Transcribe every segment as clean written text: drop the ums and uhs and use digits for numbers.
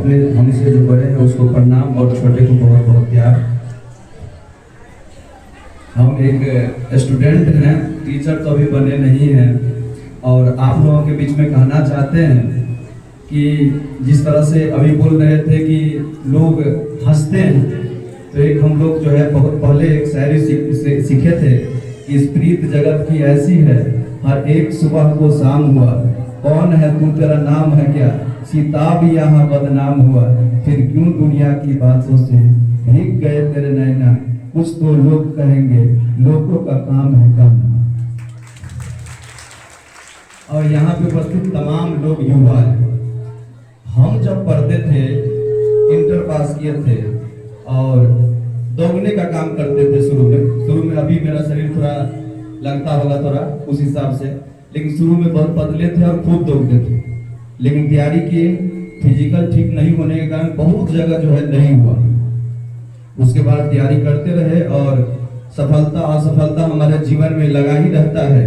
अपने हमसे जो बड़े हैं उसको प्रणाम और छोटे को बहुत बहुत प्यार। हम एक स्टूडेंट हैं, टीचर तो अभी बने नहीं हैं, और आप लोगों के बीच में कहना चाहते हैं कि जिस तरह से अभी बोल रहे थे कि लोग हंसते हैं, तो एक हम लोग जो है बहुत पहले एक शायरी सीखे थे कि इस प्रीत जगत की ऐसी है, हर एक सुबह को शाम हुआ, कौन है तू तेरा नाम है क्या, सीता भी यहाँ बदनाम हुआ, फिर क्यों दुनिया की बातों से भीग गए तेरे नैना, कुछ तो लोग कहेंगे, लोगों का काम है कहना। और यहाँ पे उपस्थित तमाम लोग युवा हैं। हम जब पढ़ते थे, इंटर पास किए थे और दौड़ने का काम करते थे शुरू में अभी मेरा शरीर थोड़ा लगता होगा थोड़ा उस हिसाब से, लेकिन शुरू में बहुत पतले थे और खूब दौड़ते थे, लेकिन तैयारी किए, फिजिकल ठीक नहीं होने के कारण बहुत जगह जो है नहीं हुआ। उसके बाद तैयारी करते रहे और सफलता असफलता हमारे जीवन में लगा ही रहता है,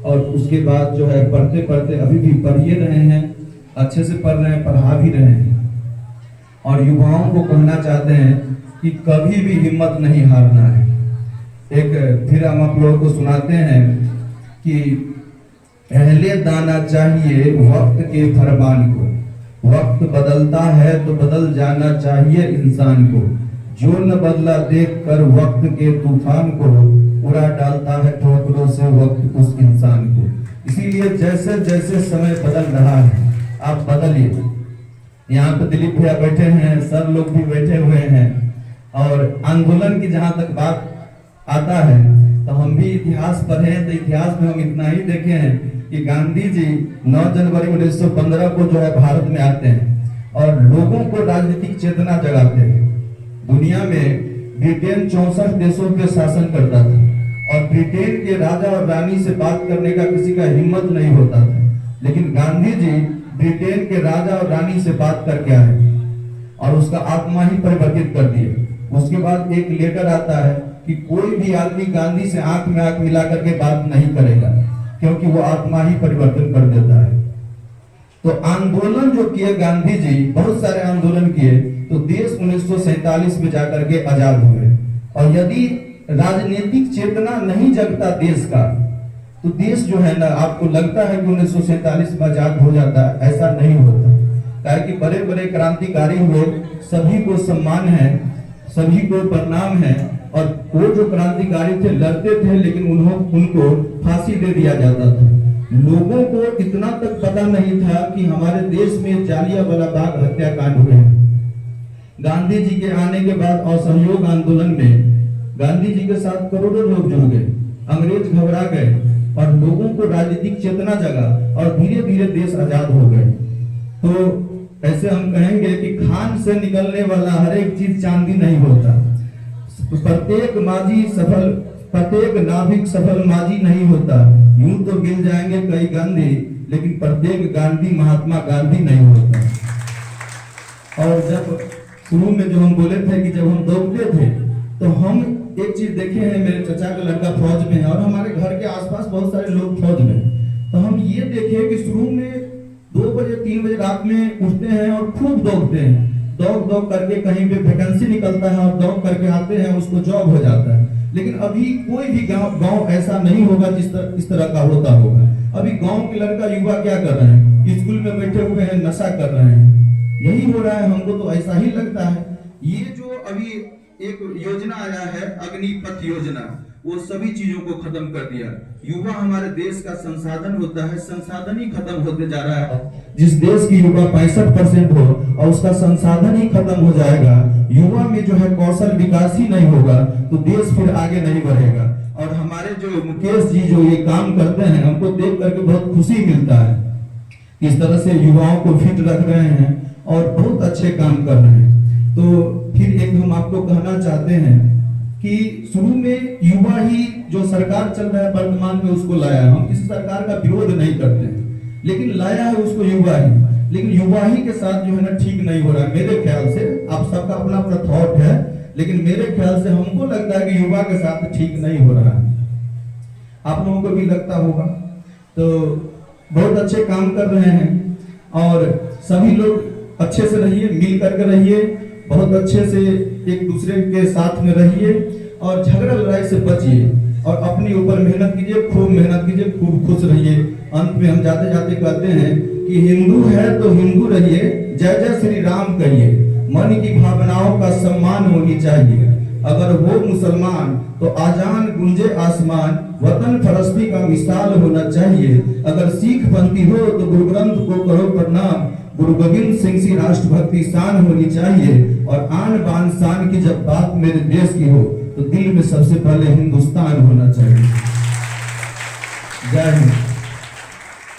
और उसके बाद जो है पढ़ते पढ़ते अभी भी पढ़ ही रहे हैं, अच्छे से पढ़ रहे हैं, पढ़ा भी रहे हैं। और युवाओं को कहना चाहते हैं कि कभी भी हिम्मत नहीं हारना है। एक फिर हम आप लोगों को सुनाते हैं कि पहले दाना चाहिए वक्त के फरमान को, वक्त बदलता है तो बदल जाना चाहिए इंसान को, जो न बदला देख कर वक्त के तूफान को, उड़ा डालता है ठोकरों से वक्त उस इंसान को। इसीलिए जैसे जैसे समय बदल रहा है आप बदलिए। यहाँ पे दिलीप भैया बैठे हैं, सर लोग भी बैठे हुए हैं, और आंदोलन की जहाँ तक बात आता है तो हम भी इतिहास पढ़े हैं, तो इतिहास में हम इतना ही देखे हैं कि गांधी जी 9 जनवरी 1915 को जो है भारत में आते हैं और लोगों को राजनीतिक चेतना जगाते हैं। दुनिया में ब्रिटेन 64 देशों के शासन करता था, और ब्रिटेन के राजा और रानी से बात करने का किसी का हिम्मत नहीं होता था, लेकिन गांधी जी ब्रिटेन के राजा और रानी से बात करके आए और उसका आत्मा ही परिवर्तित कर दिए। उसके बाद एक लेटर आता है कि कोई भी आदमी गांधी से आंख में आंख मिला करके बात नहीं करेगा, क्योंकि वो आत्मा ही परिवर्तन कर देता है। तो आंदोलन जो किए गांधी जी, बहुत सारे आंदोलन किए, तो देश 1947 में जाकर के आजाद हुए। और यदि राजनीतिक चेतना नहीं जगता देश का, तो देश जो है ना, आपको लगता है कि 1947 में आजाद हो जाता है, ऐसा नहीं होता। कारण कि बड़े बड़े क्रांतिकारी हुए, सभी को सम्मान है, सभी को प्रणाम है, और वो जो क्रांतिकारी थे लड़ते थे, लेकिन उनको फांसी दे दिया जाता था। लोगों को इतना तक पता नहीं था कि हमारे देश में जालियांवाला बाग हत्याकांड हुए हैं। गांधी जी के आने के बाद असहयोग आंदोलन में गांधी जी के साथ करोड़ों लोग जुड़ गए, अंग्रेज घबरा गए और लोगों को राजनीतिक चेतना जगा और धीरे धीरे देश आजाद हो गए। तो ऐसे हम कहेंगे कि खान से निकलने वाला हर एक चीज चांदी नहीं होता, प्रत्येक नाभिक सफल माजी नहीं होता। यूं तो गिल जाएंगे कई गांधी, लेकिन प्रत्येक गांधी महात्मा गांधी नहीं होता। और जब शुरू में जो हम बोले थे कि जब हम दौड़ते थे, तो हम एक चीज देखे हैं, मेरे चचा का लड़का फौज में है और हमारे घर के आसपास बहुत सारे लोग फौज में, तो हम ये देखे कि शुरू में 2 बजे 3 बजे रात में उठते हैं और खूब दौड़ते हैं, दौड़ करके कहीं पे वैकेंसी निकलता है और दौड़ करके आते हैं, उसको जॉब हो जाता है। लेकिन अभी कोई भी गांव ऐसा नहीं होगा इस तरह का होता होगा। अभी गांव के लड़का युवा क्या कर रहे हैं, स्कूल में बैठे हुए हैं, नशा कर रहे हैं, यही हो रहा है। हमको तो ऐसा ही लगता है। ये जो अभी एक योजना आया है, अग्निपथ योजना, वो सभी चीजों को खत्म कर दिया। युवा हमारे देश का संसाधन होता है, संसाधन ही खत्म होते जा रहा है। जिस देश की युवा 65% हो और उसका संसाधन ही खत्म हो जाएगा, युवा में जो है कौशल विकास ही नहीं होगा, तो देश फिर आगे नहीं बढ़ेगा। और हमारे जो मुकेश जी जो ये काम करते हैं, हमको देख करके बहुत खुशी मिलता है। इस तरह से युवाओं को फिट रख रहे हैं और बहुत अच्छे काम कर रहे हैं। तो फिर एक हम आपको कहना चाहते हैं कि शुरू में युवा ही जो सरकार चल रहा है वर्तमान में उसको लाया। हम किसी सरकार का विरोध नहीं करते हैं, लेकिन लाया है उसको युवा ही। लेकिन युवा ही के साथ जो है ना ठीक नहीं हो रहा है मेरे ख्याल से। आप सबका अपना अपना थॉट है, लेकिन मेरे ख्याल से हमको लगता है कि युवा के साथ ठीक नहीं हो रहा है। आप लोगों को भी लगता होगा। तो बहुत अच्छे काम कर रहे हैं और सभी लोग अच्छे से रहिए, मिल करके रहिए, बहुत अच्छे से एक दूसरे के साथ में रहिए और झगड़ा लड़ाई से बचिए और अपने ऊपर मेहनत कीजिए, खूब मेहनत कीजिए, खूब खुश रहिए। अंत में हम जाते जाते कहते हैं कि हिंदू है तो हिंदू रहिए, जय जय श्री राम कहिए, मन की भावनाओं का सम्मान होनी चाहिए। अगर हो मुसलमान तो आजान गूंजे आसमान, वतन फरस्ती का मिसाल होना चाहिए। अगर सिख पंथी हो तो गुरु ग्रंथ को करो प्रणाम, गुरु गोविंद सिंह सी राष्ट्रभक्ति शान होनी चाहिए। और आन बान शान की जब बात मेरे देश की हो तो दिल में सबसे पहले हिंदुस्तान होना चाहिए। जय हिंद।